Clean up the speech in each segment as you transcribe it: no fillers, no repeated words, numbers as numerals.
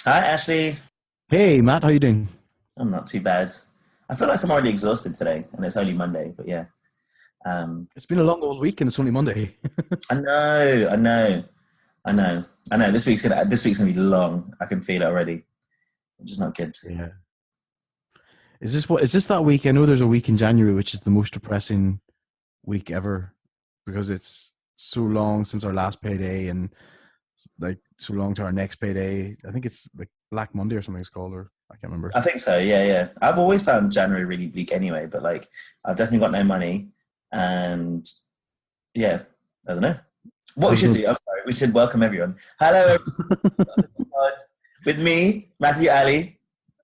Hi, Ashley. Hey Matt, how you doing? I'm not too bad. I feel like I'm already exhausted today, and it's only Monday. But yeah, um, It's been a long old week and it's only Monday. I know, I know, I know, I know. This week's gonna be long. I can feel it already. Which is not good. Yeah. Is this that week? I know there's a week in January which is the most depressing week ever because it's so long since our last payday and like so long to our next payday. I think it's like Black Monday or something it's called, or I can't remember. I think so. Yeah, yeah. I've always found January really bleak anyway. But like, I've definitely got no money, and yeah, I don't know what we There's should no do. I'm sorry. We should welcome everyone. Hello, everyone. With me, Matthew Ali.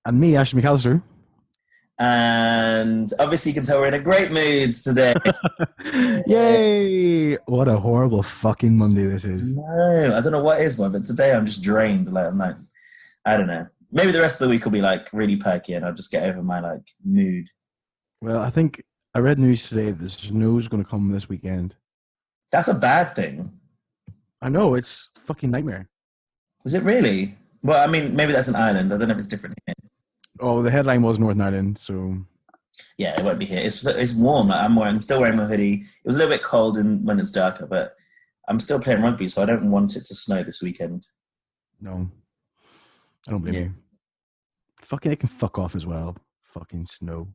and me, Ashley McAllister. And obviously, you can tell we're in a great mood today. Yay! What a horrible fucking Monday this is. No, I don't know what is one, but today I'm just drained. Like I'm like, I don't know. Maybe the rest of the week will be like really perky, and I'll just get over my like mood. Well, I think I read news today that the snow's going to come this weekend. That's a bad thing. I know, it's fucking nightmare. Is it really? Well, I mean, maybe that's an island. I don't know if it's different here. Oh, the headline was Northern Ireland, so Yeah, it won't be here. It's warm. Like, I'm still wearing my hoodie. It was a little bit cold when it's darker, but I'm still playing rugby, so I don't want it to snow this weekend. no, I don't blame Yeah. you. Fucking, it can fuck off as well. Fucking snow.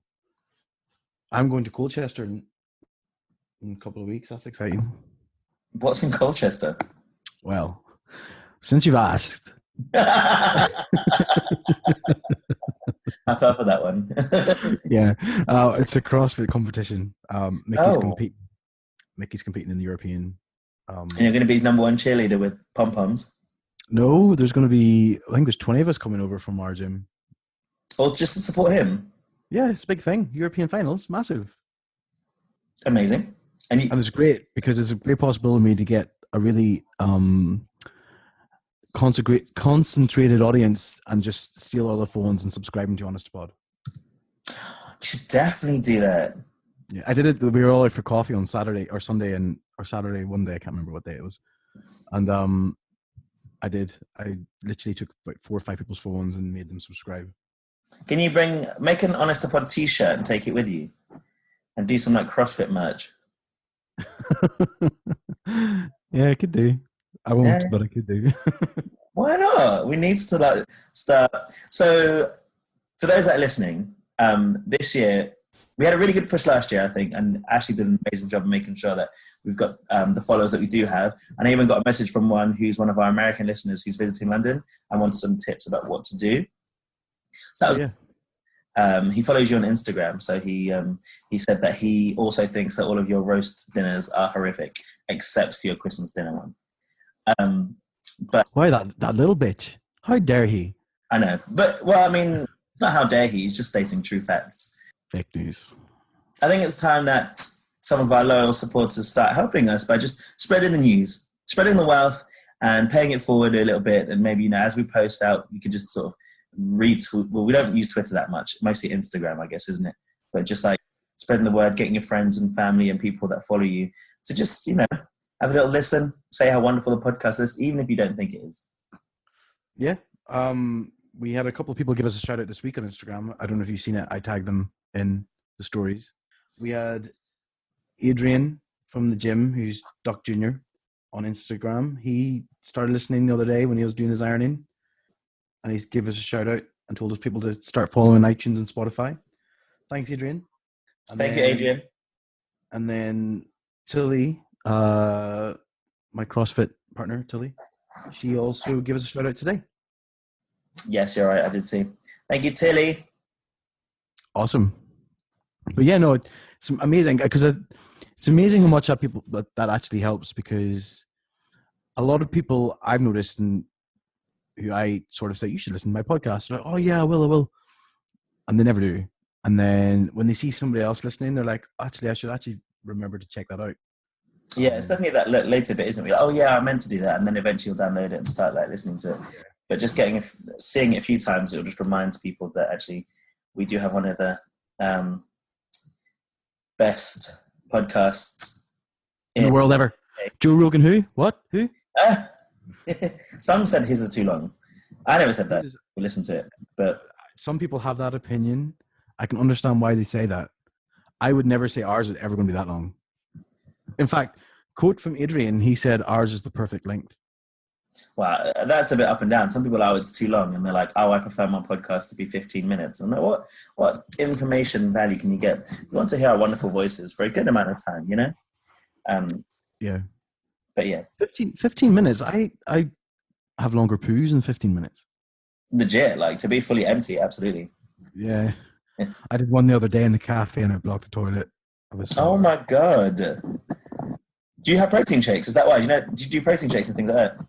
I'm going to Colchester in a couple of weeks. That's exciting. What's in Colchester? Well, since you've asked, I fell for that one. yeah, it's a CrossFit competition. Oh, Mickey's competing in the European. and you're going to be his number one cheerleader with pom poms, No, there's going to be. I think there's 20 of us coming over from our gym. or just to support him. Yeah, it's a big thing. European finals, massive. Amazing. And you, And it's great because it's a great possibility to get a really concentrated audience and just steal all the phones and subscribe them to Honest to Pod. should definitely do that. Yeah, I did it. We were all out for coffee on Saturday or Sunday or Saturday one day. I can't remember what day it was. And I did. I literally took like 4 or 5 people's phones and made them subscribe. Can you make an Honest to Pod t-shirt and take it with you and do some like CrossFit merch? Yeah, I could do. I won't, Yeah. but I could do. Why not? We need to like start. So for those that are listening, this year we had a really good push last year, I think, and Ashley did an amazing job of making sure that we've got the followers that we do have. And I even got a message from one of our American listeners who's visiting London and wanted some tips about what to do. So that Oh was yeah. he follows you on Instagram, so he said that he also thinks that all of your roast dinners are horrific, except for your Christmas dinner one. Um, but Why that little bitch? How dare he? I know, but well, I mean, it's not how dare he. He's just stating true facts. Fake news. I think it's time that some of our loyal supporters start helping us by just spreading the news, spreading the wealth, and paying it forward a little bit. And maybe as we post out, you could just sort of retweet. Well, we don't use Twitter that much, mostly Instagram, I guess, isn't it? But just like spreading the word, getting your friends and family and people that follow you to just have a little listen, say how wonderful the podcast is, even if you don't think it is. Yeah. We had a couple of people give us a shout out this week on Instagram. I don't know if you've seen it. I tagged them in the stories. We had Adrian from the gym, who's Duck Junior, on Instagram. He started listening the other day when he was doing his ironing, and he gave us a shout out and told us people to start following iTunes and Spotify. Thanks, Adrian. Thank you, Adrian. And then Tilly, my CrossFit partner, Tilly, she also gave us a shout out today. Yes, you're right. I did see. Thank you, Tilly. Awesome. But yeah, no, it's amazing because it's amazing how much that actually helps, because a lot of people I've noticed and who I sort of say, you should listen to my podcast. They're like, oh yeah, I will. And they never do. And then when they see somebody else listening, they're like, actually, I should actually remember to check that out. Yeah, it's definitely that later bit, isn't it? Like, oh yeah, I meant to do that, and then eventually you'll download it and start like listening to it. But just seeing it a few times, it'll just remind people that actually we do have one of the best podcasts In the world ever. Joe Rogan who? What? Who? Some said his are too long. I never said that. We listened to it, but Some people have that opinion. I can understand why they say that. I would never say ours is ever going to be that long. In fact, quote from Adrian, he said ours is the perfect length. wow, that's a bit up and down. Some people, it's too long, and they're like, oh, I prefer my podcast to be 15 minutes. I'm like, what information value can you get? You want to hear our wonderful voices for a good amount of time, you know? Yeah. But yeah. 15 minutes. I have longer poos in 15 minutes. Legit, like to be fully empty, absolutely. Yeah. I did one the other day in the cafe and I blocked the toilet. Oh my God. Do you have protein shakes? Is that why? Do you do protein shakes and things like that?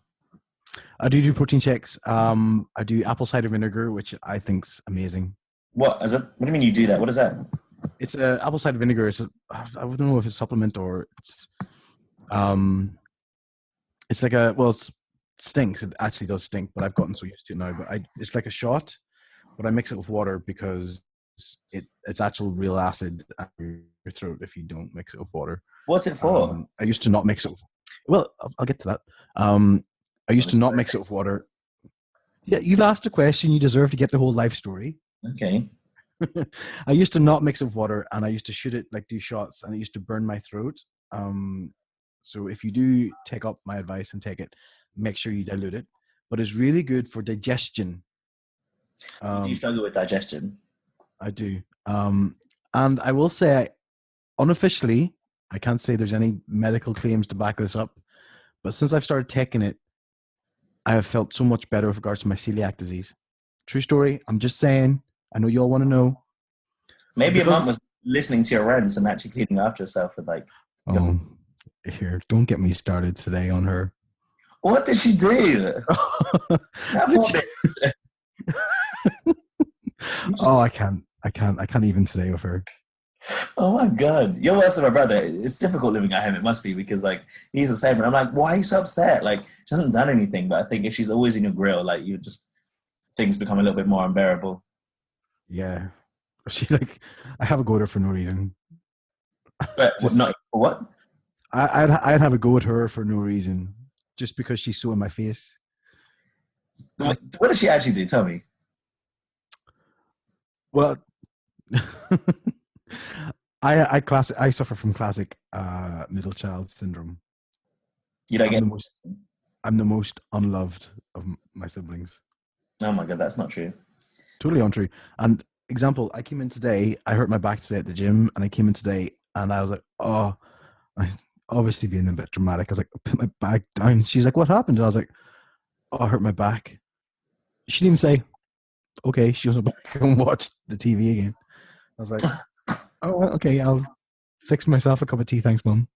I do protein shakes. I do apple cider vinegar, which I think's amazing. What do you mean you do that? What is that? It's a apple cider vinegar. I don't know if it's a supplement or it's like it stinks. It actually does stink, but I've gotten so used to it now. But it's like a shot, but I mix it with water because it's actual real acid in your throat if you don't mix it with water. What's it for? I used to not mix it. Well, I'll get to that. I used to not mix it with water. Yeah, you've asked a question. You deserve to get the whole life story. Okay. I used to not mix it with water, and I used to shoot it, like do shots, and it used to burn my throat. So if you do take up my advice and take it, make sure you dilute it. But it's really good for digestion. Do you struggle with digestion? I do. And I will say, unofficially, I can't say there's any medical claims to back this up, but since I've started taking it, I have felt so much better with regards to my celiac disease. True story. I'm just saying. I know you all want to know. Maybe your mum was listening to your rants and actually cleaning after herself with like. Oh, here! Don't get me started today on her. What did she do? Oh, I can't even today with her. Oh my God, you're worse than my brother. It's difficult living at home. It must be because like he's the same, and I'm like, why are you so upset? Like she hasn't done anything, but I think if she's always in your grill, like things become a little bit more unbearable. Yeah, I have a go at her for no reason. But not for what? I'd have a go at her for no reason, just because she's so in my face. What does she actually do? Tell me. Well, I suffer from classic middle child syndrome. You don't I'm the most unloved of my siblings. Oh my God, that's not true. Totally untrue. And example, I came in today, I hurt my back today at the gym, and I came in today and I was like, oh, I obviously being a bit dramatic. I was like, I put my back down. She's like, what happened? And I was like, oh, I hurt my back. She didn't even say, okay. She was back and watched the TV again. I was like, oh, okay, I'll fix myself a cup of tea. Thanks, Mum.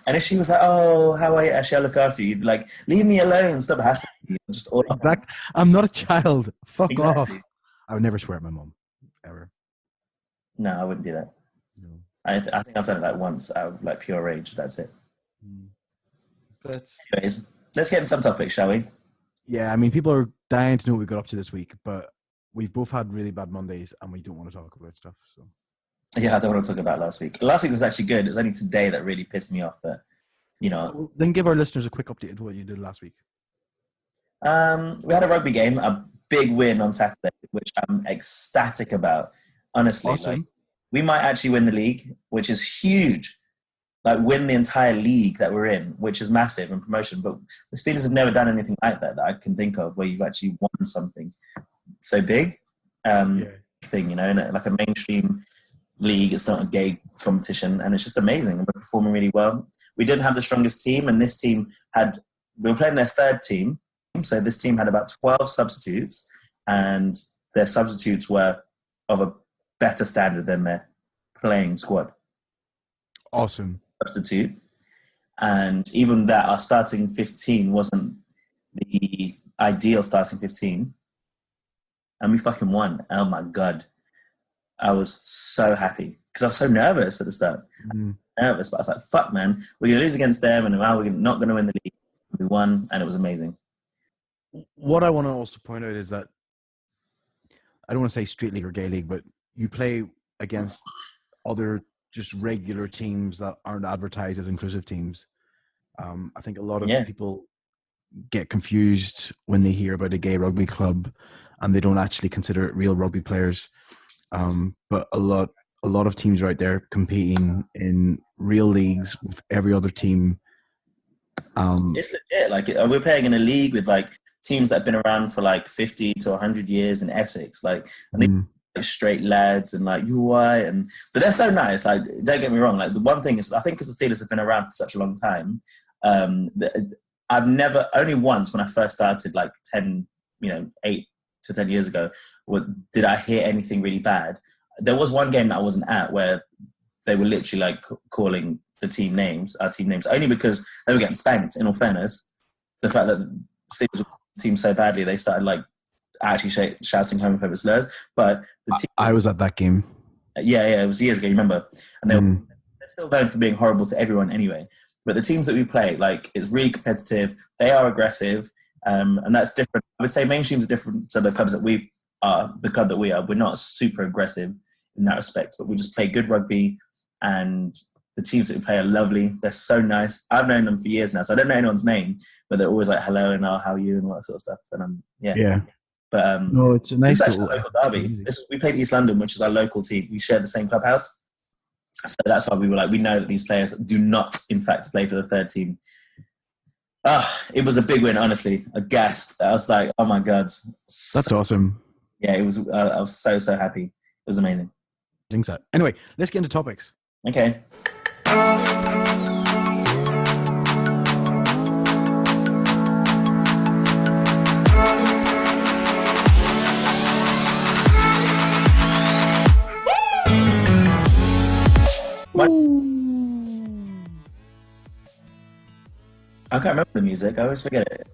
And if she was like, oh, how are you? Actually, I'll look after you. You'd be like, leave me alone. Stop hassling me. Just all exactly. I'm not a child. Fuck off. I would never swear at my mum. Ever. No, I wouldn't do that. No. I think I've done it like once out of like pure rage. That's it. Anyways, let's get into some topics, shall we? Yeah, I mean, people are dying to know what we got up to this week, but we've both had really bad Mondays and we don't want to talk about stuff. So yeah, I don't want to talk about last week. Last week was actually good. It was only today that really pissed me off. But well, then give our listeners a quick update of what you did last week. We had a rugby game, a big win on Saturday, which I'm ecstatic about. Honestly, awesome. Like, we might actually win the league, which is huge. Like win the entire league that we're in, which is massive in promotion. But the Steelers have never done anything like that I can think of where you've actually won something so big. Thing, like a mainstream league. It's not a gay competition, and it's just amazing. And we're performing really well. We didn't have the strongest team, and this team we were playing their third team. So this team had about 12 substitutes, and their substitutes were of a better standard than their playing squad. Awesome. Substitute. And even that, our starting 15 wasn't the ideal starting 15. And we fucking won. Oh my God. I was so happy because I was so nervous at the start. Nervous, but I was like, fuck, man. We're going to lose against them, and now we're not going to win the league. We won, and it was amazing. What I want to also point out is that I don't want to say street league or gay league, but you play against other just regular teams that aren't advertised as inclusive teams. I think a lot of people get confused when they hear about a gay rugby club, and they don't actually consider it real rugby players. But a lot of teams are out there competing in real leagues with every other team. It's legit. Like, we're playing in a league with like teams that have been around for like 50 to 100 years in Essex. Like, and they like straight lads and like UI, but they're so nice. Like, don't get me wrong. Like, the one thing is, I think because the Steelers have been around for such a long time, I've never, only once when I first started, like 8 to 10 years ago, did I hear anything really bad. There was one game that I wasn't at where they were literally like calling our team names, only because they were getting spanked. In all fairness, the fact that the Steelers were the team so badly, they started like actually shouting homophobic slurs. But the team, I was at that game. Yeah, it was years ago. You remember? And they're still known for being horrible to everyone anyway. But the teams that we play, like, it's really competitive. They are aggressive, and that's different. I would say mainstream's different to the clubs that we are. The club that we are, we're not super aggressive in that respect, but we just play good rugby, and the teams that we play are lovely. They're so nice. I've known them for years now, so I don't know anyone's name, but they're always like, hello, and how are you, and all that sort of stuff. And yeah. But no, it's a nice little local derby. We played East London, which is our local team. We share the same clubhouse, so that's why we were like, we know that these players do not, in fact, play for the third team. It was a big win, honestly. Aghast. I was like, oh my god, that's awesome. Yeah, it was. I was so happy. It was amazing. Anyway, let's get into topics. Okay. I can't remember the music. I always forget it.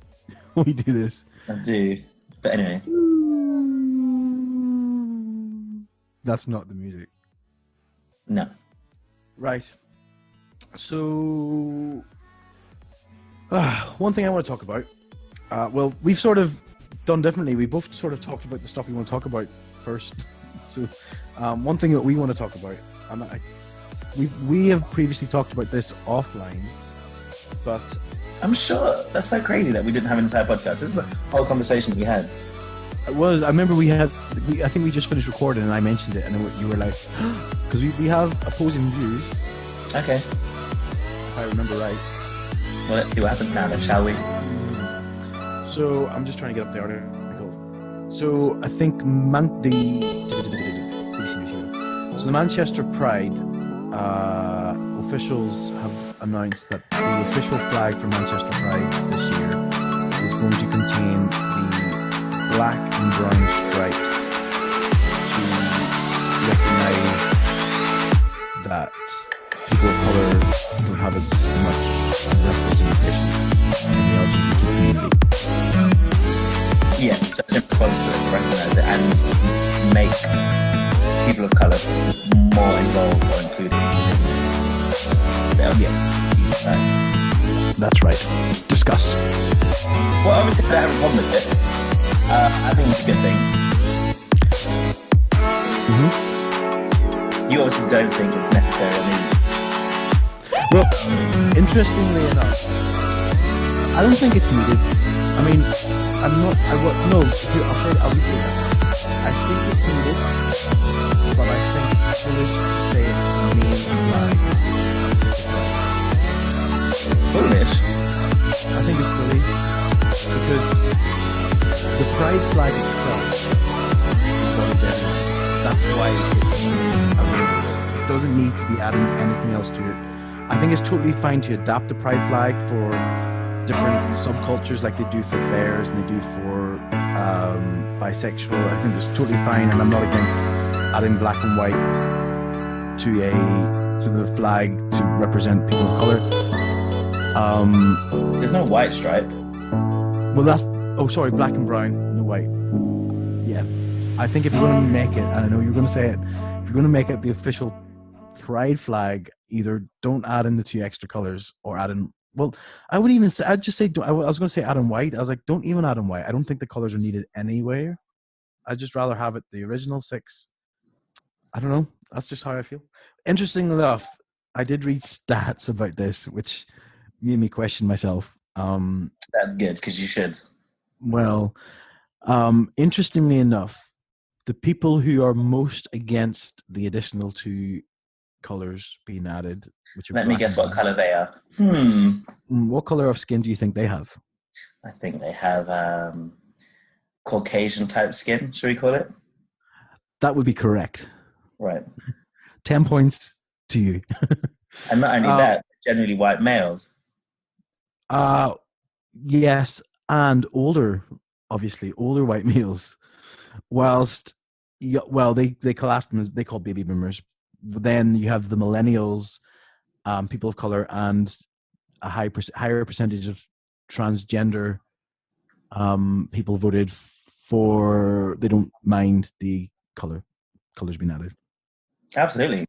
We do this. I do. But anyway. That's not the music. No. Right. So, one thing I want to talk about. Well, we've sort of done differently. We both sort of talked about the stuff we want to talk about first. So, one thing that we want to talk about, we have previously talked about this offline, but I'm sure that's so crazy that we didn't have an entire podcast. This is a whole conversation we had. It was. I remember I think we just finished recording and I mentioned it, and you were like, because we have opposing views. Okay. If I remember right. Well, let's see what happens now then, shall we? So I'm just trying to get up the article. So I think the Manchester Pride officials have announced that the official flag for Manchester Pride this year is going to contain the black and brown stripes to recognise that people of colour don't have as much representation in the LGBT community. Yeah, so it's important to recognise it and make people of colour more involved or included That's right. Discuss. Well, obviously I have a problem with it. I think it's a good thing. You obviously don't think it's necessary. I mean, well, interestingly enough, I don't think it's needed. I mean, I'll be clear. I think it's needed, but I think it's foolish to say it's the main flag. Foolish? I think it's silly because the pride flag itself is what it is. That's why it doesn't need to be adding anything else to it. I think it's totally fine to adapt the pride flag for different subcultures like they do for bears and they do for bisexual. I think it's totally fine, and I'm not against adding black and white to the flag to represent people of color. There's no white stripe. Well, black and brown, no white. Yeah, I think if you're going to make it, and I know you're going to say it, if you're going to make it the official pride flag, either don't add in the two extra colors or add in. Well, I wouldn't even say. I'd just say. I was going to say add in white. I was like, don't even add in white. I don't think the colors are needed anywhere. I'd just rather have it the original 6. I don't know. That's just how I feel. Interesting enough, I did read stats about this, which made me question myself. That's good, because you should. Well, interestingly enough, the people who are most against the additional two colors being added, which are Let me black guess and what brown, color they are. what color of skin do you think they have? I think they have Caucasian type skin, should we call it? That would be correct. Right. 10 points to you. And not only that, generally white males. Yes, and older, obviously, older white males. Whilst, well, they class them as, they call baby boomers. Then you have the millennials, people of color, and a higher percentage of transgender people voted for, they don't mind the colors being added. Absolutely.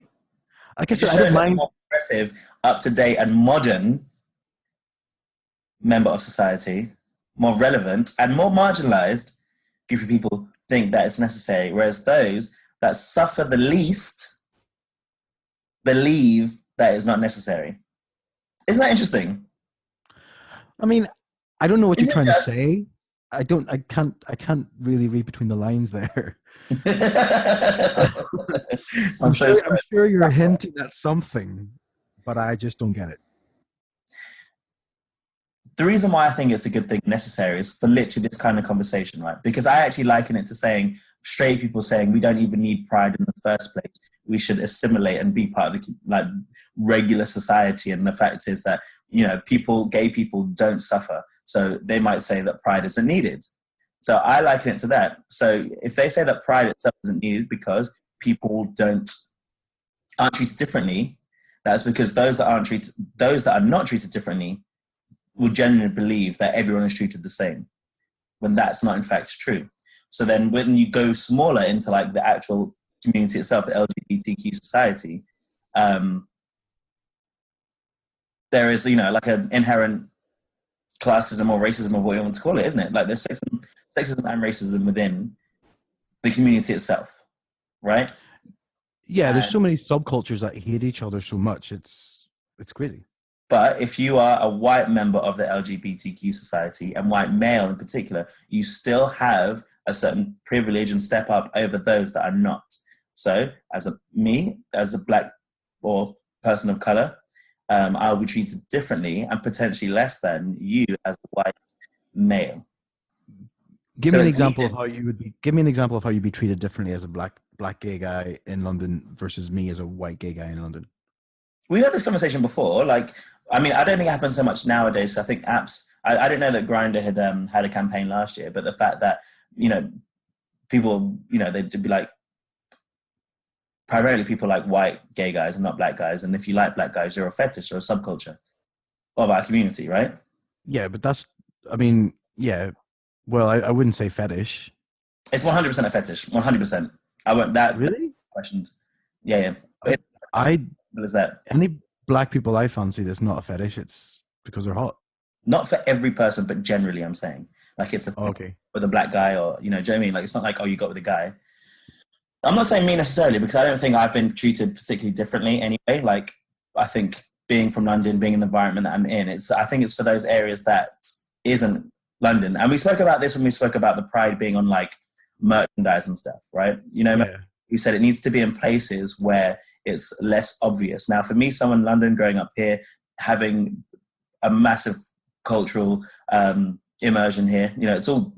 I guess It just I don't shows that mind. more progressive, up-to-date and modern member of society, more relevant and more marginalized group of people think that it's necessary, whereas those that suffer the least believe that it's not necessary. Isn't that interesting? I mean, I don't know what you're Isn't trying to it say. I can't really read between the lines there. just... I'm so sure. I'm sure you're hinting at something, but I just don't get it. The reason why I think it's a good thing, necessary, is for literally this kind of conversation, right? Because I actually liken it to saying, straight people saying we don't even need pride in the first place. We should assimilate and be part of the like regular society. And the fact is that, you know, gay people don't suffer. So they might say that pride isn't needed. So I liken it to that. So if they say that pride itself isn't needed because people aren't treated differently, that's because those that are not treated differently will genuinely believe that everyone is treated the same, when that's not in fact true. So then when you go smaller into like the actual community itself, the LGBTQ society, there is, you know, like an inherent classism or racism, of what you want to call it, isn't it? Like there's sexism and racism within the community itself, right? Yeah, there's so many subcultures that hate each other so much. It's crazy. But if you are a white member of the LGBTQ society, and white male in particular, you still have a certain privilege and step up over those that are not. So as a black or person of color, I'll be treated differently and potentially less than you as a white male. Give me an example of how you'd be treated differently as a black gay guy in London versus me as a white gay guy in London. We had this conversation before. Like, I mean, I don't think it happens so much nowadays. I think apps. I don't know that Grindr had a campaign last year, but the fact that, you know, people, you know, they'd be like, primarily people like white gay guys and not black guys, and if you like black guys, you're a fetish or a subculture of our community, right? Yeah, but that's, I mean, yeah. Well, I wouldn't say fetish. It's 100% a fetish. 100%. I won't. That Really? Questioned. Yeah. What is that? Any black people I fancy that's not a fetish, it's because they're hot. Not for every person, but generally, I'm saying, like, it's okay with a black guy, or, you know, do you know what I mean? Like, it's not like, oh, you got with a guy. I'm not saying me necessarily, because I don't think I've been treated particularly differently anyway. Like, I think being from London, being in the environment that I'm in, I think it's for those areas that isn't London. And we spoke about this when we spoke about the pride being on like merchandise and stuff, right? You know, yeah. We said it needs to be in places where it's less obvious. Now, for me, someone in London growing up here, having a massive cultural immersion here, you know, it's all,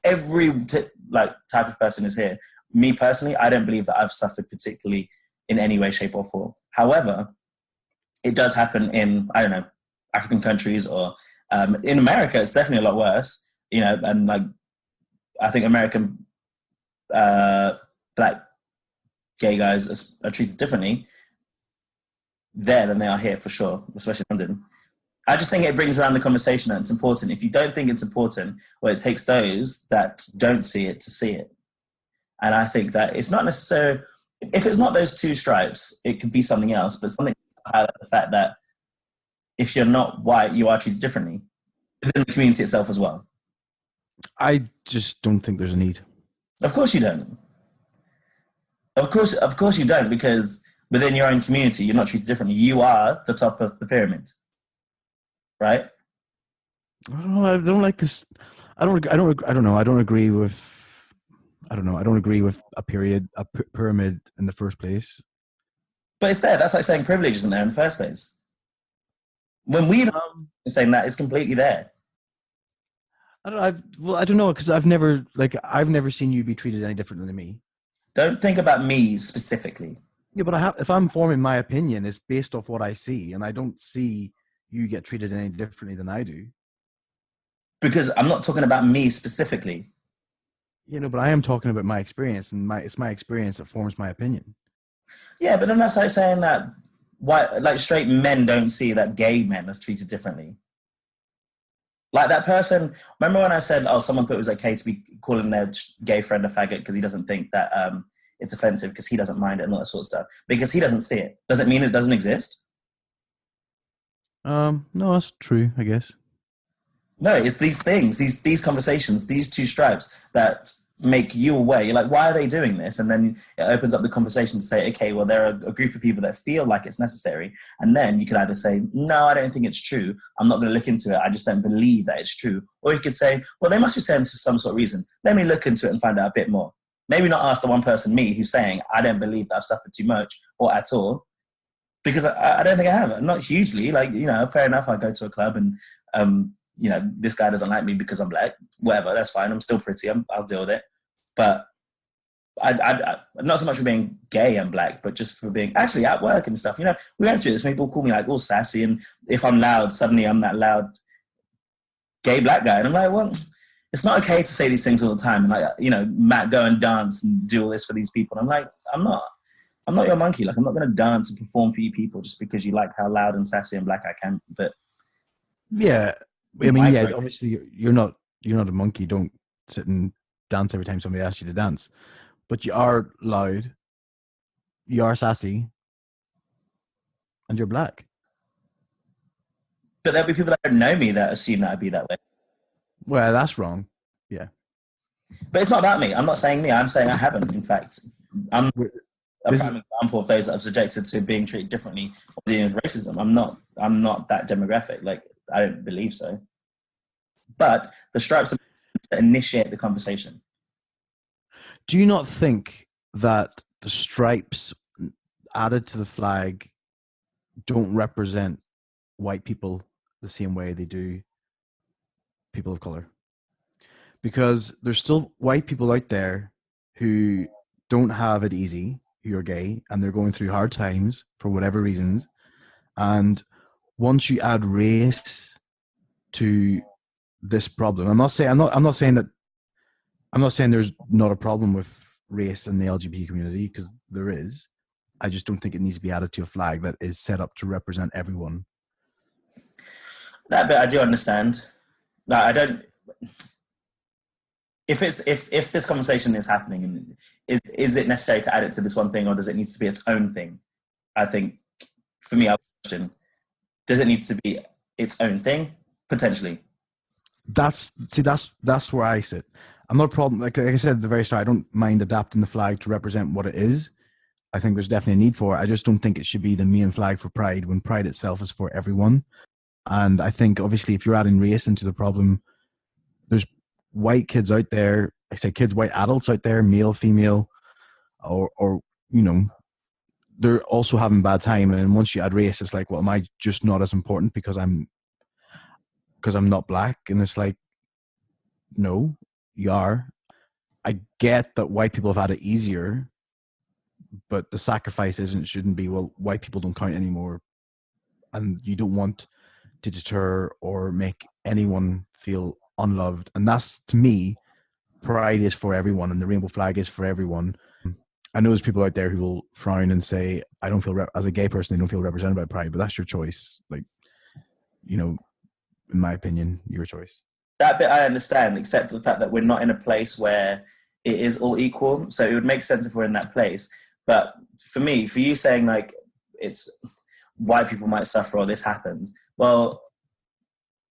type of person is here. Me personally, I don't believe that I've suffered particularly in any way, shape or form. However, it does happen in, I don't know, African countries, or in America, it's definitely a lot worse, you know, and like, I think American black gay guys are treated differently there than they are here, for sure, especially in London. I just think it brings around the conversation that it's important. If you don't think it's important, well, it takes those that don't see it to see it. And I think that it's not necessarily, if it's not those two stripes, it could be something else, but something to highlight the fact that if you're not white, you are treated differently within the community itself as well. I just don't think there's a need. Of course you don't. Of course you don't, because within your own community, you're not treated differently. You are the top of the pyramid, right? I don't know. I don't like this. I don't. I don't. I don't know. I don't agree with. I don't know. I don't agree with a pyramid in the first place. But it's there. That's like saying privilege isn't there in the first place. When we've Um, saying that, it's completely there. I don't. I don't know because I've never seen you be treated any differently than me. Don't think about me specifically. Yeah, but if I'm forming my opinion, it's based off what I see, and I don't see you get treated any differently than I do. Because I'm not talking about me specifically. But I am talking about my experience, and it's my experience that forms my opinion. Yeah, but then that's like saying that like straight men don't see that gay men are treated differently. Like that person, remember when I said, oh, someone thought it was okay to be calling their gay friend a faggot because he doesn't think that it's offensive because he doesn't mind it and all that sort of stuff. Because he doesn't see it. Does it mean it doesn't exist? No, that's true, I guess. No, it's these things, these conversations, these two stripes that make you aware. You're like, why are they doing this? And then it opens up the conversation to say, okay, well, there are a group of people that feel like it's necessary. And then you can either say, no, I don't think it's true. I'm not going to look into it. I just don't believe that it's true. Or you could say, well, they must be saying this for some sort of reason. Let me look into it and find out a bit more. Maybe not ask the one person, me, who's saying, I don't believe that I've suffered too much or at all. Because I don't think I have. Not hugely. Like, fair enough. I go to a club and, this guy doesn't like me because I'm black. Whatever, that's fine. I'm still pretty. I'll deal with it. But I not so much for being gay and black, but just for being actually at work and stuff. We went through this. People call me like all sassy, and if I'm loud, suddenly I'm that loud gay black guy. And I'm like, well, it's not okay to say these things all the time. And like, Matt, go and dance and do all this for these people. And I'm like, I'm not your monkey. Like, I'm not going to dance and perform for you people just because you like how loud and sassy and black I can. But yeah, I mean, yeah, obviously you're not a monkey. Don't sit and dance every time somebody asks you to dance. But you are loud, you are sassy, and you're black. But there'll be people that don't know me that assume that I'd be that way. Well, that's wrong. Yeah. But it's not about me. I'm not saying me. I'm saying I haven't. In fact, I'm a prime example of those that have subjected to being treated differently or dealing with racism. I'm not that demographic. Like, I don't believe so. But the stripes are to initiate the conversation. Do you not think that the stripes added to the flag don't represent white people the same way they do people of color? Because there's still white people out there who don't have it easy, who are gay, and they're going through hard times for whatever reasons. And once you add race to this problem, I'm not saying there's not a problem with race in the LGBT community, because there is. I just don't think it needs to be added to a flag that is set up to represent everyone. That bit I do understand. That I don't. If this conversation is happening, and is it necessary to add it to this one thing, or does it need to be its own thing? I think for me, I would question: does it need to be its own thing? Potentially. That's where I sit. I'm not a problem. Like I said at the very start, I don't mind adapting the flag to represent what it is. I think there's definitely a need for it. I just don't think it should be the main flag for Pride, when Pride itself is for everyone. And I think obviously if you're adding race into the problem, there's white kids out there, white adults out there, male, female, or they're also having a bad time. And once you add race, it's like, well, am I just not as important because I'm not black? And it's like, no, you are. I get that white people have had it easier, but the sacrifice shouldn't be, well, white people don't count anymore, and you don't want to deter or make anyone feel unloved. And that's, to me, Pride is for everyone, and the rainbow flag is for everyone. I know there's people out there who will frown and say, I don't feel as a gay person, they don't feel represented by Pride, but that's your choice. Like, in my opinion, your choice. That bit I understand, except for the fact that we're not in a place where it is all equal. So it would make sense if we're in that place. But for you saying like it's white people might suffer or this happens, well,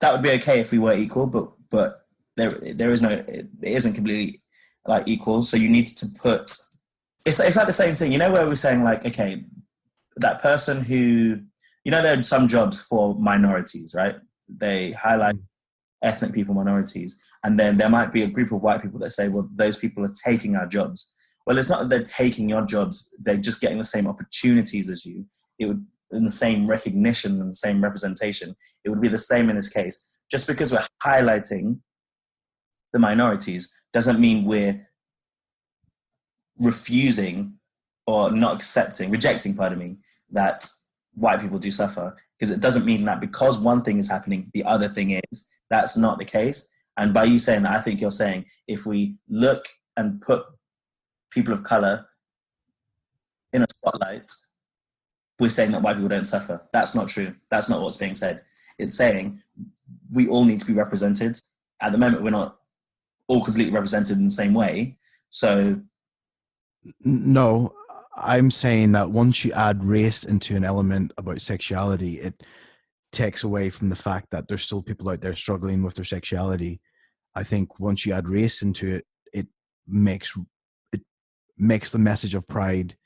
that would be okay if we were equal. But there is no, it isn't completely like equal. So you need to put. It's like the same thing, where we're saying like, okay, that person who, there are some jobs for minorities, right? They highlight ethnic people, minorities. And then there might be a group of white people that say, well, those people are taking our jobs. Well, it's not that they're taking your jobs. They're just getting the same opportunities as you. It would, in the same recognition and the same representation. It would be the same in this case. Just because we're highlighting the minorities doesn't mean we're refusing or not accepting, rejecting, pardon me, that white people do suffer. Because it doesn't mean that because one thing is happening, the other thing is. That's not the case. And by you saying that, I think you're saying if we look and put people of color in a spotlight, we're saying that white people don't suffer. That's not true. That's not what's being said. It's saying we all need to be represented. At the moment, we're not all completely represented in the same way. So, no, I'm saying that once you add race into an element about sexuality, it takes away from the fact that there's still people out there struggling with their sexuality. I think once you add race into it, it makes the message of pride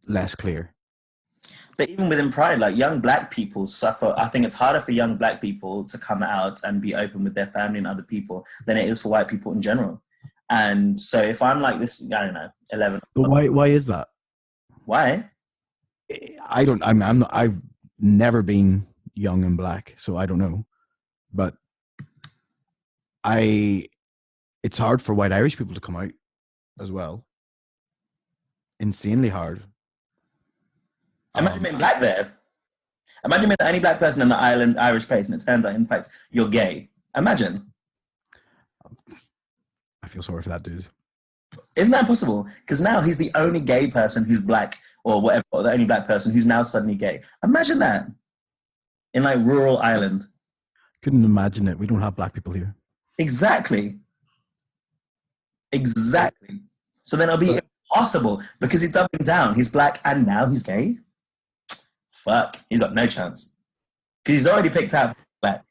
less clear. But even within pride, like young black people suffer. I think it's harder for young black people to come out and be open with their family and other people than it is for white people in general. And so if I'm like this, I don't know, 11. But why is that? Why? I've never been young and black, so I don't know. But it's hard for white Irish people to come out as well. Insanely hard. Imagine being black there. Imagine being the only black person in the island Irish place, and it turns out, in fact, you're gay. Imagine. I feel sorry for that dude. Isn't that possible? Because now he's the only gay person who's black, or whatever, or the only black person who's now suddenly gay. Imagine that. In like rural Ireland. Couldn't imagine it. We don't have black people here. Exactly. So then it'll be impossible because he's doubling down. He's black and now he's gay. Fuck. He's got no chance. Because he's already picked out for black.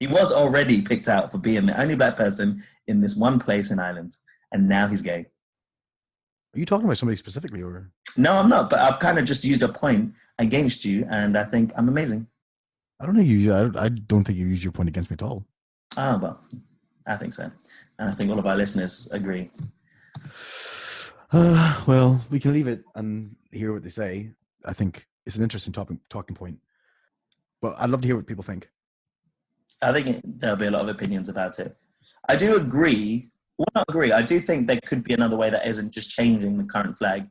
He was already picked out for being the only black person in this one place in Ireland. And now he's gay. Are you talking about somebody specifically, or? No, I'm not. But I've kind of just used a point against you, and I think I'm amazing. I don't think you use your point against me at all. Oh, well, I think so. And I think all of our listeners agree. Well, we can leave it and hear what they say. I think it's an interesting talking point. But I'd love to hear what people think. I think there'll be a lot of opinions about it. I do agree. Well, not agree. I do think there could be another way that isn't just changing the current flag.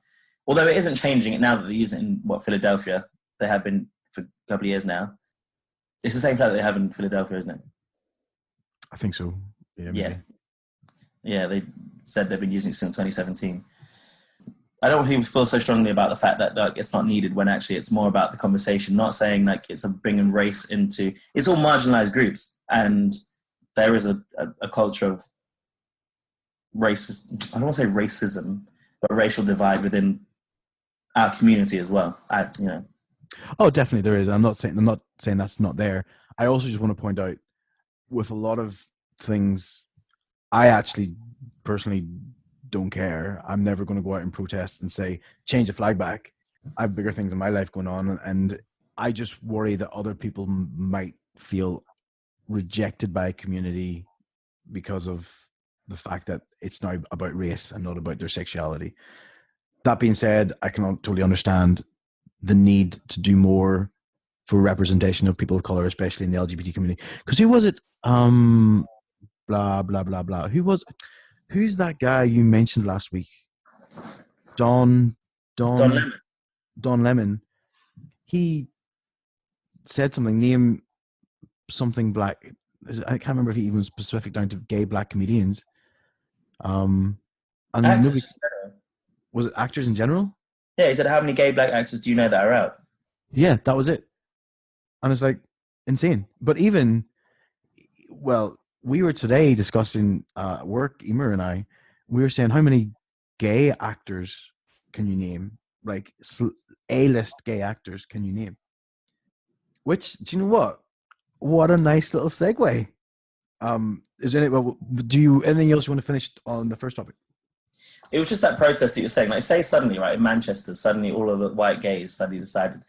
Although it isn't changing it now that they use it in, Philadelphia. They have been for a couple of years now. It's the same flag that they have in Philadelphia, isn't it? I think so. Yeah. Yeah, they said they've been using it since 2017. I don't feel so strongly about the fact that like, it's not needed when actually it's more about the conversation, not saying like it's a bringing race into... It's all marginalized groups, and there is a culture of racist... I don't want to say racism, but racial divide within our community as well. Oh, definitely there is. I'm not saying that's not there. I also just want to point out, with a lot of things, I actually personally don't care. I'm never going to go out and protest and say, change the flag back. I have bigger things in my life going on, and I just worry that other people might feel rejected by a community because of the fact that it's now about race and not about their sexuality. That being said, I can totally understand the need to do more for representation of people of color, especially in the LGBT community. Because who was it? Blah, blah, blah, blah. Who's that guy you mentioned last week? Don Lemon. He said something, name something black. I can't remember if he even specific down to gay black comedians. And actors was it actors in general? Yeah, he said, how many gay black actors do you know that are out? Yeah, that was it. And it's like insane. But even, well, we were today discussing at work, Emer and I, we were saying how many gay actors can you name? Like A-list gay actors can you name? Which, do you know what? What a nice little segue. Is there anything else you want to finish on the first topic? It was just that protest that you're saying. Like, say suddenly, right, in Manchester, suddenly all of the white gays suddenly decided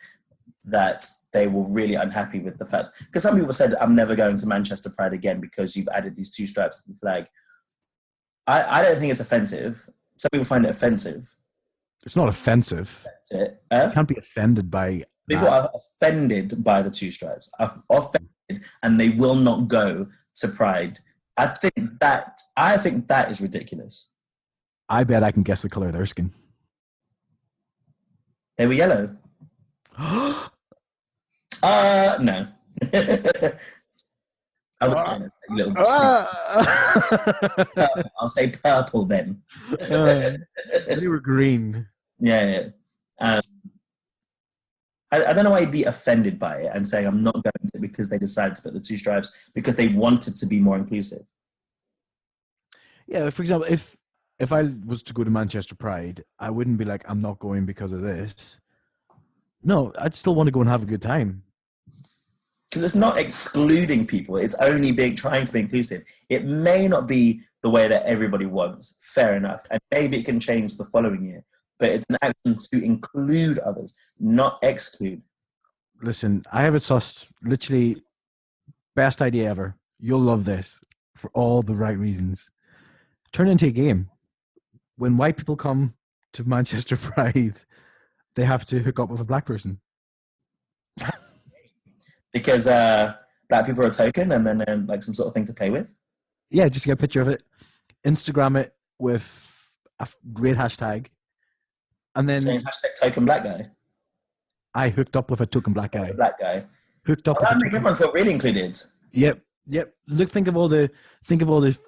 that they were really unhappy with the fact, because some people said, I'm never going to Manchester Pride again because you've added these 2 stripes to the flag. I don't think it's offensive. Some people find it offensive. It's not offensive. That's it. You can't be offended by People that. are offended by the 2 stripes, are offended, and they will not go to Pride. I think that is ridiculous. I bet I can guess the color of their skin. They were yellow. No. I would say a little I'll say purple then. They were green. Yeah. I don't know why he'd be offended by it and saying I'm not going to because they decided to put the 2 stripes because they wanted to be more inclusive. Yeah, for example, if I was to go to Manchester Pride, I wouldn't be like, I'm not going because of this. No, I'd still want to go and have a good time. Because it's not excluding people. It's only trying to be inclusive. It may not be the way that everybody wants. Fair enough. And maybe it can change the following year. But it's an action to include others, not exclude. Listen, I have it sussed. Literally, best idea ever. You'll love this for all the right reasons. Turn it into a game. When white people come to Manchester Pride, they have to hook up with a black person. Because black people are a token and then like some sort of thing to play with? Yeah, just get a picture of it. Instagram it with a great hashtag. And then saying hashtag token black guy. I hooked up with a token black guy. Black guy. Hooked up. That make everyone feel really included. Yep. Look, think of all the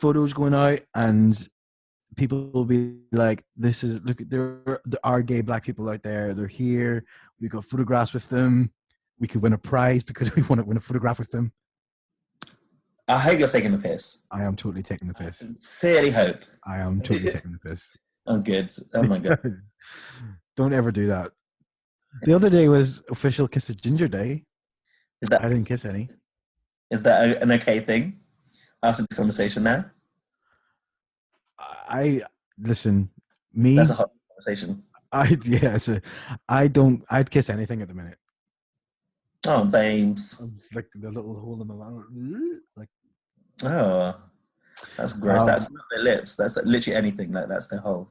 photos going out, and people will be like, there are gay black people out there. They're here. We got photographs with them. We could win a prize because we want to win a photograph with them. I hope you're taking the piss. I am totally taking the piss. I sincerely hope. I am totally taking the piss. Oh, good. Oh, my God. Don't ever do that. The other day was official Kiss a Ginger Day. I didn't kiss any. Is that an okay thing after this conversation now? Listen, me. That's a hot conversation. I'd kiss anything at the minute. Oh, babes. It's like the little hole in my mouth. Like, oh, that's gross. That's not their lips. That's literally anything. Like that's their hole.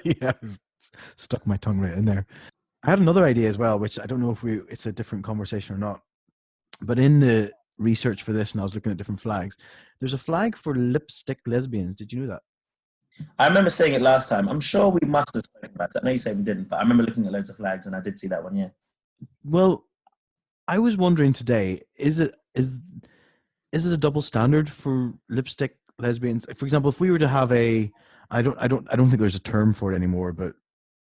Yeah, I stuck my tongue right in there. I had another idea as well, which I don't know if it's a different conversation or not. But in the research for this, and I was looking at different flags, there's a flag for lipstick lesbians. Did you know that? I remember seeing it last time. I'm sure we must have spoken about it. I know you said we didn't, but I remember looking at loads of flags and I did see that one, yeah. Well, I was wondering today, is it a double standard for lipstick lesbians? For example, if we were to have I don't think there's a term for it anymore, but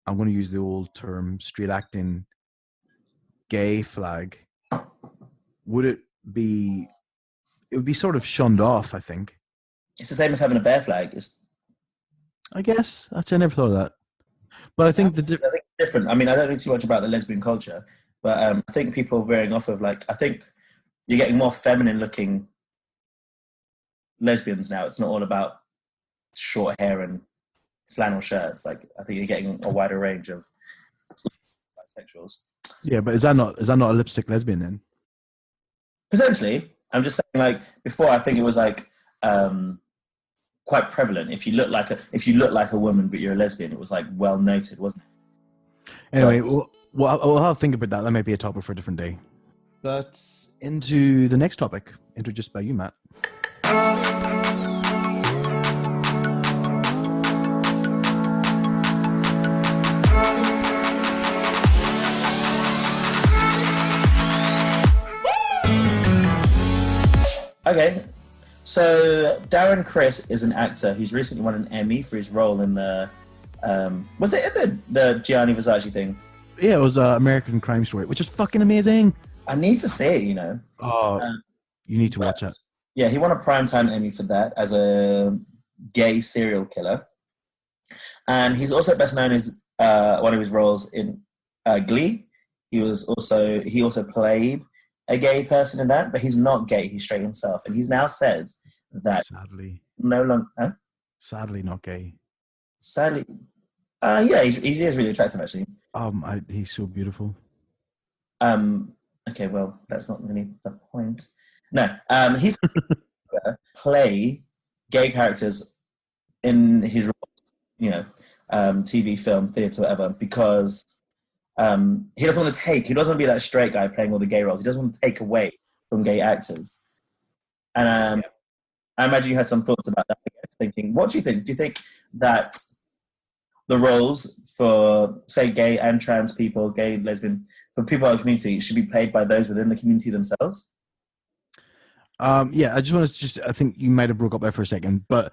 I'm going to use the old term, straight acting gay flag. It would be sort of shunned off, I think. It's the same as having a bear flag. I guess. Actually, I never thought of that. But I think it's different. I mean, I don't know too much about the lesbian culture, but I think people are veering off of I think you're getting more feminine looking lesbians now. It's not all about short hair and flannel shirts. I think you're getting a wider range of bisexuals. Yeah, but is that not a lipstick lesbian then? Potentially. I'm just saying, before, I think it was quite prevalent. If you look like a woman but you're a lesbian, it was well noted, wasn't it? Anyway, we'll have to think about that. That might be a topic for a different day. But into the next topic, introduced by you, Matt. Okay, so Darren Criss is an actor who's recently won an Emmy for his role in the was it in the Gianni Versace thing? Yeah, it was American Crime Story, which is fucking amazing. I need to see it, you know. Oh, you need to watch it. Yeah, he won a primetime Emmy for that as a gay serial killer, and he's also best known as one of his roles in Glee. He also played a gay person in that, but he's not gay. He's straight himself, and he's now said that sadly no longer. Sadly, not gay. Sadly, yeah, he is really attractive actually. He's so beautiful. Okay, well, that's not really the point. No, he's play gay characters in his, TV, film, theatre, whatever, because he doesn't want to be that straight guy playing all the gay roles. He doesn't want to take away from gay actors. And I imagine you had some thoughts about that, I guess, thinking, what do you think? Do you think that the roles for, say, gay and trans people, gay, lesbian, for people in the community should be played by those within the community themselves? I just want to I think you might have broke up there for a second, but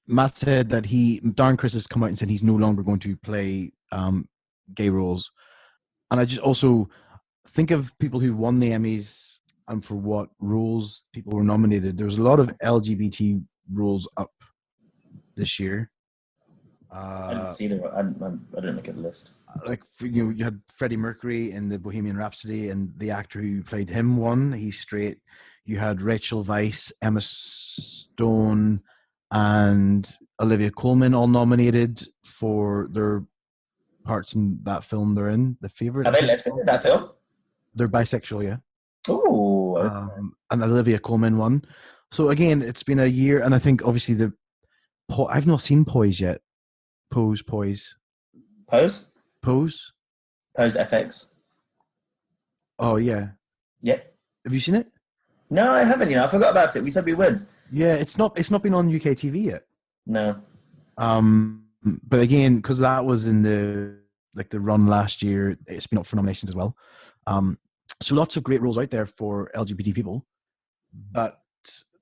Matt said that Darren Criss has come out and said he's no longer going to play gay roles. And I just also think of people who won the Emmys and for what roles people were nominated. There was a lot of LGBT roles up this year. I didn't see I didn't look at the list. Like, you had Freddie Mercury in the Bohemian Rhapsody, and the actor who played him won. He's straight. You had Rachel Weisz, Emma Stone, and Olivia Colman all nominated for their parts in that film they're in. The Favourite. Are they lesbians in that film? They're bisexual, yeah. Oh. And Olivia Colman won. So again, it's been a year, and I think obviously I've not seen Poise yet. Pose FX. Oh yeah. Yep. Have you seen it? No, I haven't. I forgot about it. We said we would. Yeah, it's not been on UK TV yet. No. But again, because that was in the run last year, it's been up for nominations as well. So lots of great roles out there for LGBT people, but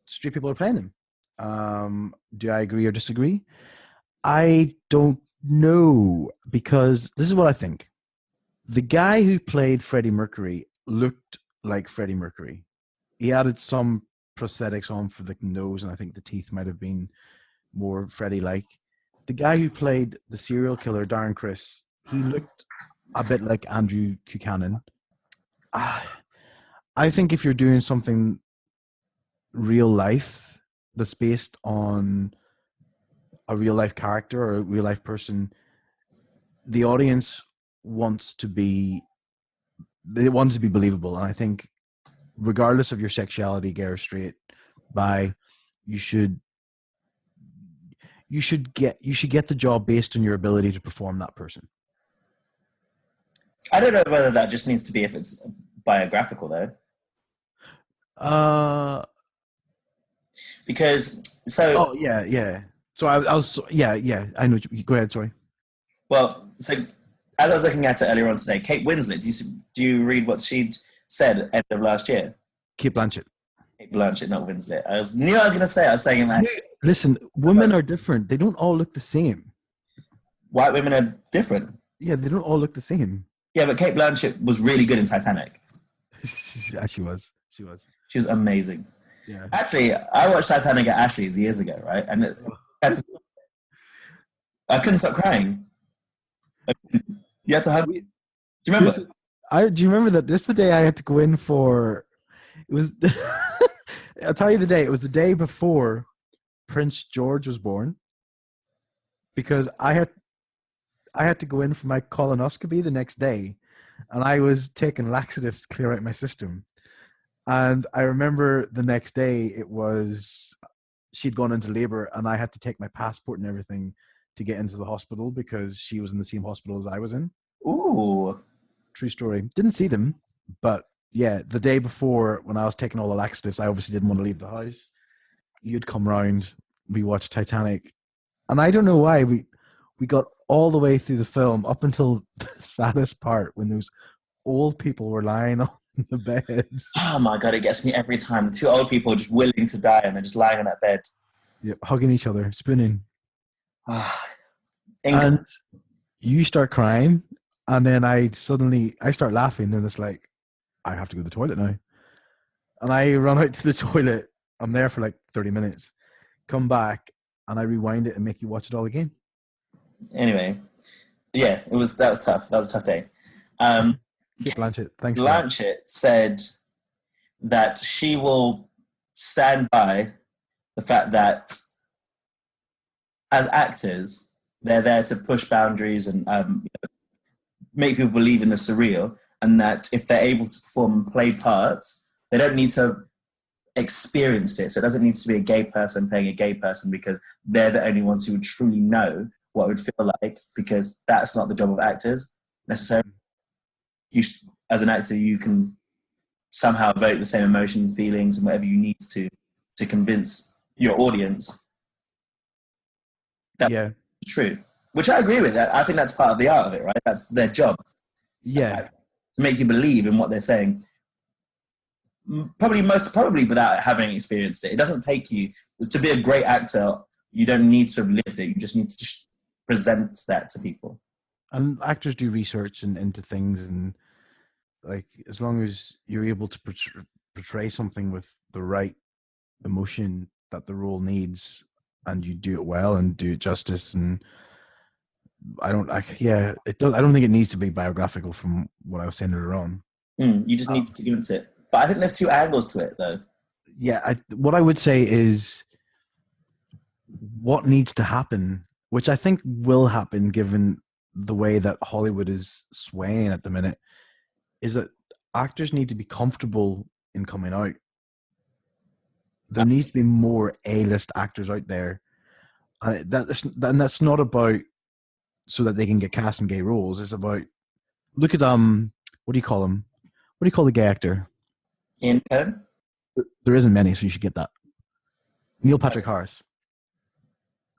straight people are playing them. Do I agree or disagree? I don't know, because this is what I think. The guy who played Freddie Mercury looked like Freddie Mercury. He added some prosthetics on for the nose, and I think the teeth might have been more Freddie-like. The guy who played the serial killer, Darren Criss, he looked a bit like Andrew Buchanan. I think if you're doing something real life that's based on a real life character or a real life person, the audience wants to be believable. And I think regardless of your sexuality, gay or straight, you should get the job based on your ability to perform that person. I don't know whether that just needs to be if it's biographical though. Because Oh yeah. So I was I know. Go ahead. Sorry. Well, so as I was looking at it earlier on today, Kate Winslet. Do you read what she'd said end of last year? Kate Blanchett, not Winslet. I knew I was going to say. I was saying that. Listen, women are different. They don't all look the same. White women are different. Yeah, they don't all look the same. Yeah, but Kate Blanchett was really good in Titanic. Yeah, she was. She was amazing. Yeah. Actually, I watched Titanic at Ashley's years ago, right? And I couldn't stop crying. You had to hug me. Do you remember? Do you remember that this is the day I had to go in for? It was. I'll tell you the day. It was the day before Prince George was born, because I had to go in for my colonoscopy the next day, and I was taking laxatives to clear out my system. And I remember the next day she'd gone into labor, and I had to take my passport and everything to get into the hospital because she was in the same hospital as I was in. Ooh. True story. Didn't see them, but yeah, the day before when I was taking all the laxatives, I obviously didn't want to leave the house. You'd come round, we watched Titanic, and I don't know why we got all the way through the film up until the saddest part when those old people were lying on the bed. Oh my God, it gets me every time. Two old people just willing to die and they're just lying on that bed. Yep, hugging each other, spooning. And you start crying, and then I start laughing, and it's like, I have to go to the toilet now. And I run out to the toilet. I'm there for like 30 minutes. Come back, and I rewind it and make you watch it all again. Anyway, yeah, that was tough. That was a tough day. Blanchett, thanks. Blanchett said that she will stand by the fact that as actors, they're there to push boundaries and make people believe in the surreal, and that if they're able to perform and play parts, they don't need to have experienced it. So it doesn't need to be a gay person playing a gay person because they're the only ones who would truly know what it would feel like, because that's not the job of actors necessarily. As an actor, you can somehow evoke the same emotion, feelings, and whatever you need to convince your audience that's true. Which I agree with. I think that's part of the art of it, right? That's their job. Yeah. To make you believe in what they're saying. Most probably without having experienced it. It doesn't take you to be a great actor. You don't need to have lived it. You just need to present that to people. And actors do research into things, and like as long as you're able to portray something with the right emotion that the role needs, and you do it well and do it justice, and I don't think it needs to be biographical from what I was saying earlier on. You just need to convince it. But I think there's two angles to it, though. Yeah, what I would say is what needs to happen, which I think will happen given the way that Hollywood is swaying at the minute, is that actors need to be comfortable in coming out. There needs to be more A-list actors out there. And that's not about so that they can get cast in gay roles. It's about, look at, what do you call him? What do you call the gay actor? Ian Cohen? There isn't many, so you should get that. Neil Patrick Harris.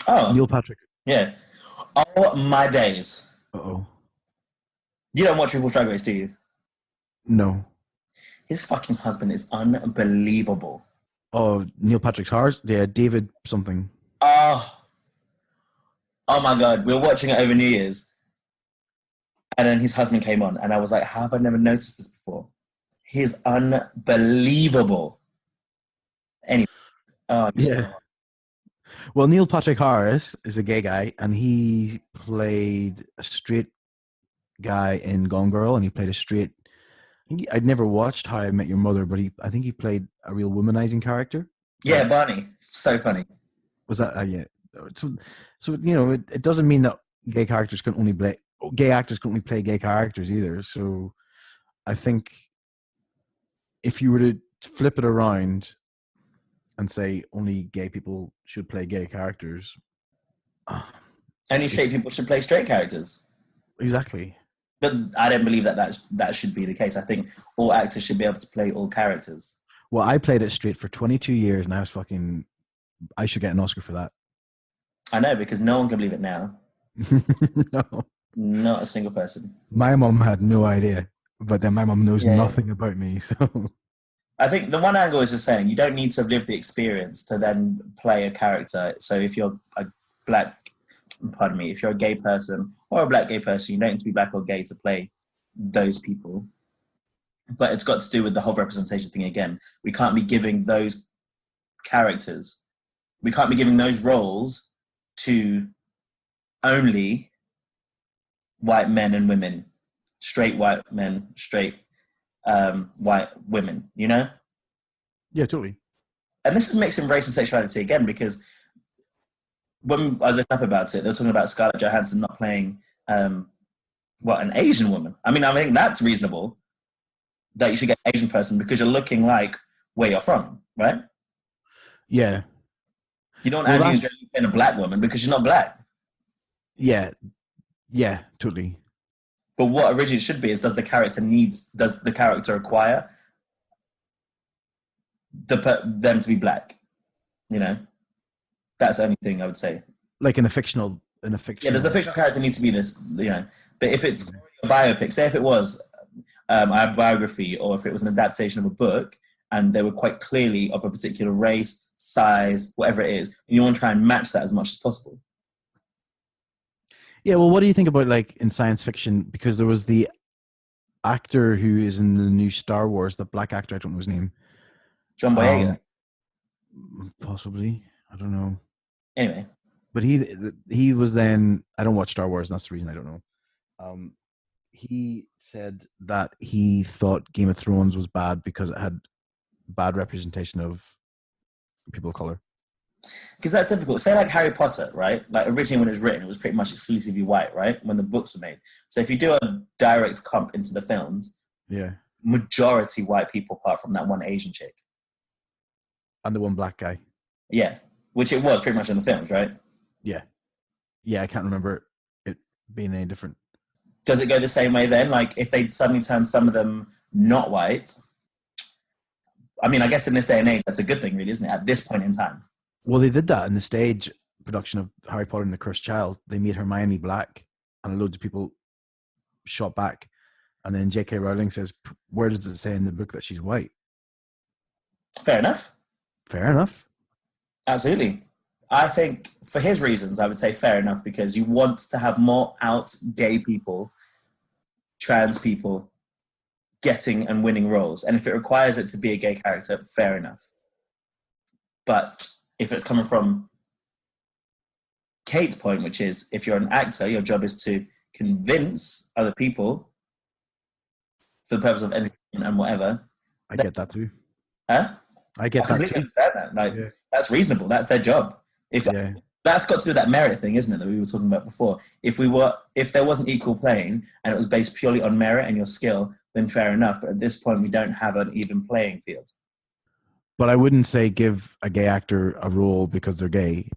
Oh. Neil Patrick. Yeah. Oh, my days. Uh-oh. You don't watch RuPaul's Drag Race, do you? No. His fucking husband is unbelievable. Oh, Neil Patrick Harris? Yeah, David something. Oh my God. We were watching it over New Year's. And then his husband came on. And I was like, how have I never noticed this before? He's unbelievable. Anyway. Yeah. Well, Neil Patrick Harris is a gay guy, and he played a straight guy in Gone Girl, and he played a straight... I'd never watched How I Met Your Mother, but I think he played a real womanizing character. Yeah, Barney. So funny. Was that... yeah. So you know, it doesn't mean that gay actors can only play gay characters either. So I think if you were to flip it around and say only gay people should play gay characters, only straight people should play straight characters. Exactly. But I don't believe that should be the case. I think all actors should be able to play all characters. Well, I played it straight for 22 years, and I should get an Oscar for that. I know, because no one can believe it now. No. Not a single person. My mom had no idea, but then my mom knows nothing about me, so... I think the one angle is just saying you don't need to have lived the experience to then play a character. So if you're if you're a gay person or a black gay person, you don't need to be black or gay to play those people. But it's got to do with the whole representation thing again. We can't be giving those characters, we can't be giving those roles to only white men and women, straight white men, straight white women, you know? Yeah, totally. And this is mixing race and sexuality again, because when I was looking up about it, they were talking about Scarlett Johansson not playing an Asian woman. I mean, I think that's reasonable, that you should get an Asian person because you're looking like where you're from, right? Yeah. You don't actually get a black woman because you're not black. Yeah. Yeah, totally. But what originally should be is, does the character require them to be black? You know? That's the only thing I would say. Like in a fictional... Yeah, does the fictional character need to be this, you know? But if it's a biopic, say if it was a biography, or if it was an adaptation of a book, and they were quite clearly of a particular race, size, whatever it is, and you want to try and match that as much as possible. Yeah, well, what do you think about, like, in science fiction? Because there was the actor who is in the new Star Wars, the black actor, I don't know his name. John Boyega? Possibly. I don't know. Anyway. But he was then... I don't watch Star Wars, and that's the reason I don't know. He said that he thought Game of Thrones was bad because it had bad representation of people of color. Because that's difficult. Say like Harry Potter, right? Like originally when it was written, it was pretty much exclusively white, right? When the books were made. So if you do a direct comp into the films, Yeah. Majority white people, apart from that one Asian chick. And the one black guy. Yeah, which it was pretty much in the films, right? Yeah. Yeah, I can't remember it being any different. Does it go the same way then? Like, if they suddenly turn some of them not white, I mean, I guess in this day and age, that's a good thing, really, isn't it? At this point in time. Well, they did that in the stage production of Harry Potter and the Cursed Child. They made Hermione black, and loads of people shot back. And then J.K. Rowling says, where does it say in the book that she's white? Fair enough. Fair enough. Absolutely. I think for his reasons, I would say fair enough, because you want to have more out gay people, trans people, getting and winning roles. And if it requires it to be a gay character, fair enough. But if it's coming from Kate's point, which is if you're an actor, your job is to convince other people for the purpose of entertainment and whatever. I get that too. Huh? I get I that completely too. understand that. Like, Yeah. That's reasonable. That's their job. That's got to do with that merit thing, isn't it, that we were talking about before? If there wasn't equal playing and it was based purely on merit and your skill, then fair enough. But at this point, we don't have an even playing field. But I wouldn't say give a gay actor a role because they're gay.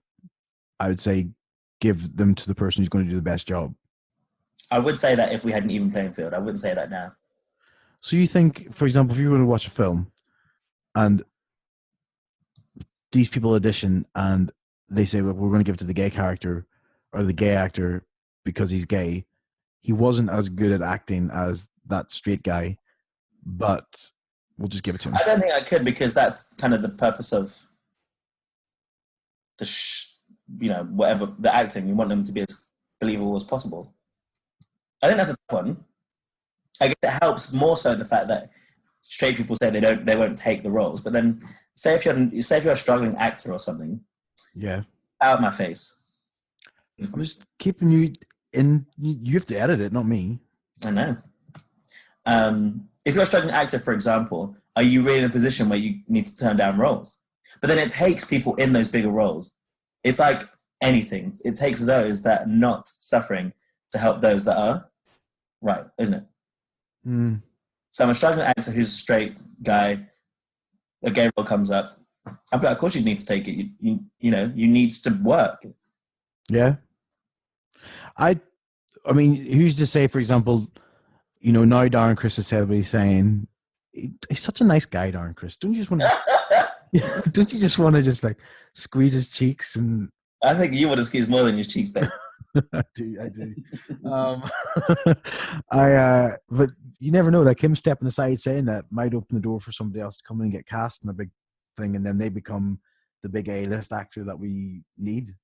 I would say give them to the person who's going to do the best job. I would say that if we had an even playing field. I wouldn't say that now. So you think, for example, if you were to watch a film and these people audition and they say, well, we're going to give it to the gay character or the gay actor because he's gay. He wasn't as good at acting as that straight guy, but we'll just give it to him. I don't think I could, because that's kind of the purpose of whatever the acting. You want them to be as believable as possible. I think that's a tough one. I guess it helps more so the fact that straight people say they won't take the roles, but then say if you're a struggling actor or something. Yeah. Out of my face. I'm just keeping you in. You have to edit it, not me. I know. If you're a struggling actor, for example, are you really in a position where you need to turn down roles? But then it takes people in those bigger roles. It's like anything. It takes those that are not suffering to help those that are. Right, isn't it? Mm. So I'm a struggling actor who's a straight guy. A gay role comes up. But of course you need to take it. You need to work. Yeah. I mean, who's to say, for example, now Darren Criss has said what he's saying. He's such a nice guy, Darren Criss. Don't you just want to? Don't you just want to just like squeeze his cheeks and? I think you want to squeeze more than his cheeks, babe. I do. But you never know. Like him stepping aside saying that might open the door for somebody else to come in and get cast in a big thing, and then they become the big A-list actor that we need.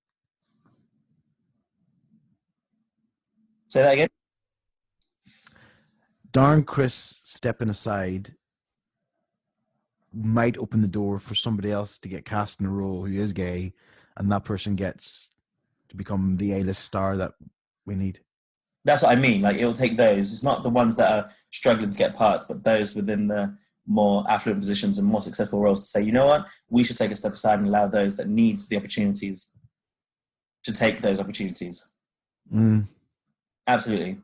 Say that again. Darren Criss stepping aside might open the door for somebody else to get cast in a role who is gay, and that person gets to become the A-list star that we need. That's what I mean. Like, it'll take those. It's not the ones that are struggling to get parts, but those within the more affluent positions and more successful roles to say, you know what, we should take a step aside and allow those that needs the opportunities to take those opportunities. Absolutely.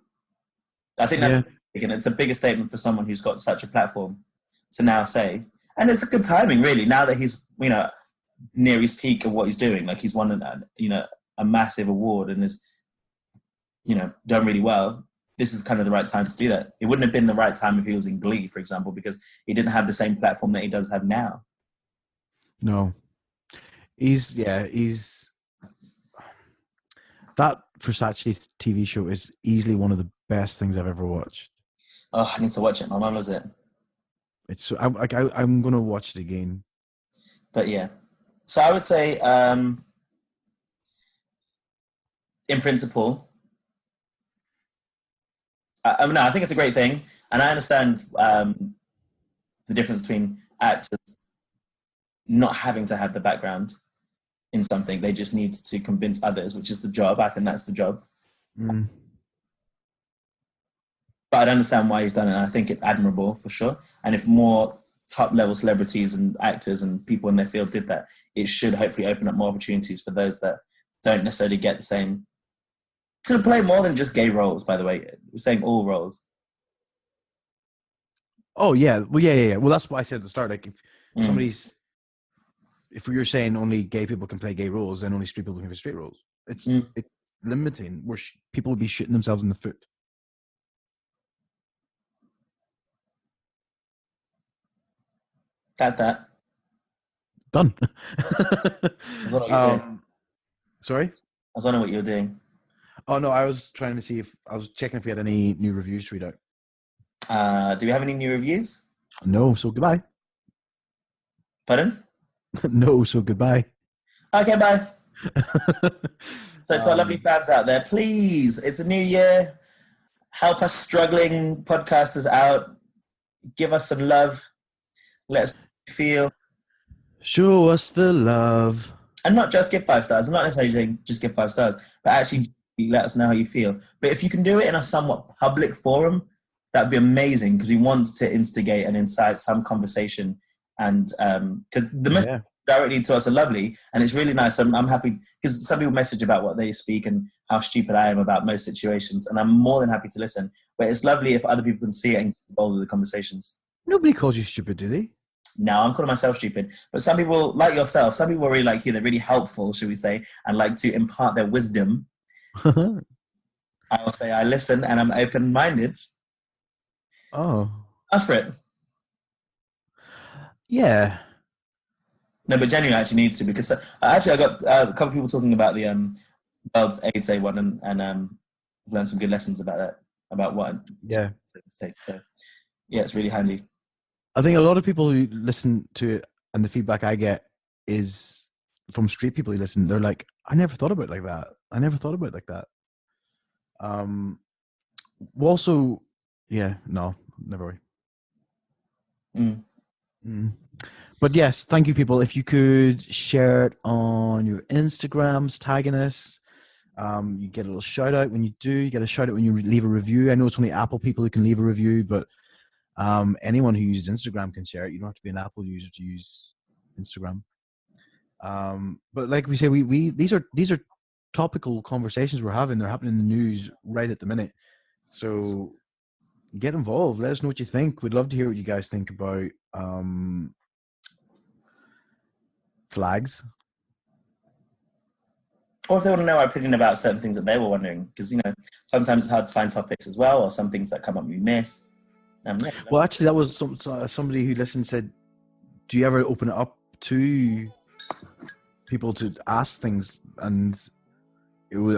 I think that's and it's a bigger statement for someone who's got such a platform to now say, and it's a good timing really, now that he's, near his peak of what he's doing. Like he's won a massive award and is, done really well. This is kind of the right time to do that. It wouldn't have been the right time if he was in Glee, for example, because he didn't have the same platform that he does have now. No. He's that Versace TV show is easily one of the best things I've ever watched. Oh, I need to watch it. My mum loves it. I'm going to watch it again. But yeah. So I would say, in principle, I think it's a great thing. And I understand the difference between actors not having to have the background in something. They just need to convince others, which is the job. I think that's the job. Mm. But I understand why he's done it. And I think it's admirable for sure. And if more top-level celebrities and actors and people in their field did that, it should hopefully open up more opportunities for those that don't necessarily get the same. To play more than just gay roles, by the way. We're saying all roles. Oh yeah, well yeah. Well, that's what I said at the start. Like, if Mm. somebody's, if you're saying only gay people can play gay roles, then only straight people can play straight roles. Mm. It's limiting. Where people would be shooting themselves in the foot. That's that. Done. I was wondering what you're doing. Sorry. I was wondering what you were doing. Oh no, I was trying to see if I was checking if we had any new reviews to read out. Do we have any new reviews? No, so goodbye. Pardon? No, so goodbye. Okay, bye. So to our lovely fans out there, please, it's a new year. Help us struggling podcasters out. Give us some love. Let us feel. Show us the love. And not just give 5 stars. I'm not necessarily saying just give 5 stars, but actually let us know how you feel. But if you can do it in a somewhat public forum, that'd be amazing, because we want to instigate and incite some conversation. And because the messages directly to us are lovely, and it's really nice. I'm happy, because some people message about what they speak and how stupid I am about most situations, and I'm more than happy to listen. But it's lovely if other people can see it and get involved with the conversations. Nobody calls you stupid, do they? No, I'm calling myself stupid. But some people, like yourself, some people are really like you. They're really helpful, should we say, and like to impart their wisdom. I will say I listen and I'm open-minded. Oh. Ask for it. Yeah. No, but genuinely, I actually need to, because actually I got a couple of people talking about the World's AIDS Day one, and learned some good lessons about that, about what Yeah. So yeah, it's really handy. I think a lot of people who listen to it, and the feedback I get is from straight people who listen. They're like, I never thought about it like that. I never thought about it like that. Also, yeah, no, never. But yes, thank you, people. If you could share it on your Instagrams, tagging us. You get a little shout out when you do. You get a shout out when you leave a review. I know it's only Apple people who can leave a review, but anyone who uses Instagram can share it. You don't have to be an Apple user to use Instagram. But like we say, we these are topical conversations we're having. They're happening in the news right at the minute. So get involved. Let us know what you think. We'd love to hear what you guys think about flags. Or if they want to know our opinion about certain things that they were wondering, because sometimes it's hard to find topics as well, or some things that come up we miss. Well, actually, that was somebody who listened said, "Do you ever open it up to people to ask things?" And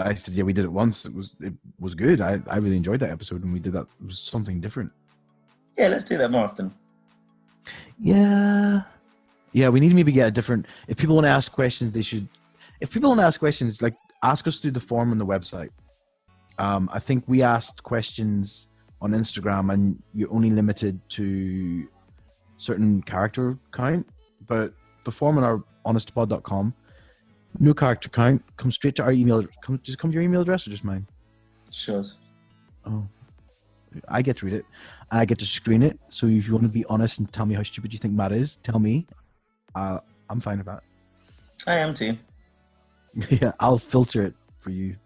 I said, "Yeah, we did it once. It was good. I really enjoyed that episode, and we did that. It was something different." Yeah, let's do that more often. Yeah, we need to maybe get a different. If people want to ask questions, they should. If people want to ask questions, like, ask us through the form on the website. I think we asked questions on Instagram, and you're only limited to certain character count. But the form on our honestpod.com, no character count, come straight to our email. Just come to your email address, or just mine? Sure. Oh, I get to read it. I get to screen it. So if you want to be honest and tell me how stupid you think Matt is, tell me. I'm fine with that. I am too. Yeah, I'll filter it for you.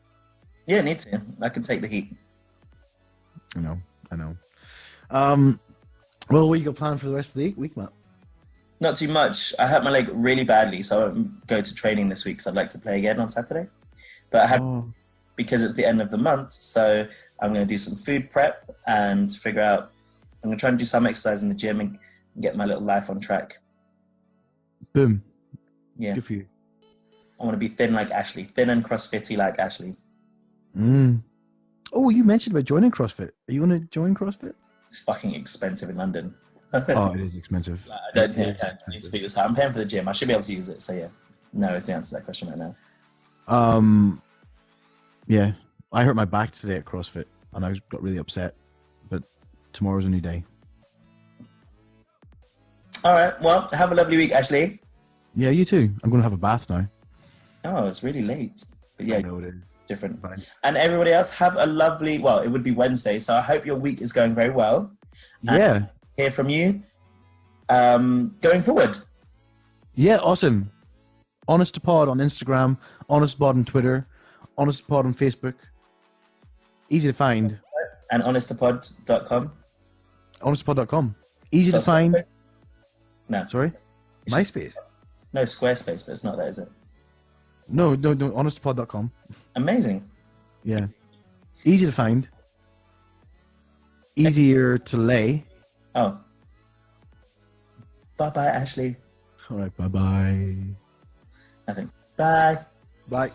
Yeah, need to. I can take the heat. I know. Well, what you got planned for the rest of the week, Matt? Not too much. I hurt my leg really badly, so I won't go to training this week because I'd like to play again on Saturday. But I had, because it's the end of the month, so I'm going to do some food prep and figure out. I'm going to try and do some exercise in the gym and get my little life on track. Boom. Yeah. Good for you. I want to be thin like Ashley, thin and CrossFitty like Ashley. Oh, you mentioned about joining CrossFit. Are you going to join CrossFit? It's fucking expensive in London. Oh, it is expensive. I don't think I need to figure this out. I'm paying for the gym. I should be able to use it. So yeah, no is the answer to that question right now. Yeah, I hurt my back today at CrossFit, and I got really upset. But tomorrow's a new day. All right. Well, have a lovely week, Ashley. Yeah, you too. I'm going to have a bath now. Oh, it's really late. But yeah, I know it is. Different. Fine. And everybody else, have a lovely, well, it would be Wednesday, so I hope your week is going very well. Yeah. Hear from you going forward. Yeah, awesome. Honest to Pod on Instagram, Honest Pod on Twitter, Honest to Pod on Facebook. Easy to find. And honestapod.com. Honestpod.com. Easy to Just find. No. Sorry? It's just- MySpace? No, Squarespace, but it's not that, is it? No, honestpod.com. Amazing. Yeah. Easy to find. Easier to lay. Oh. Bye-bye, Ashley. All right, bye-bye. Nothing. Bye. Bye.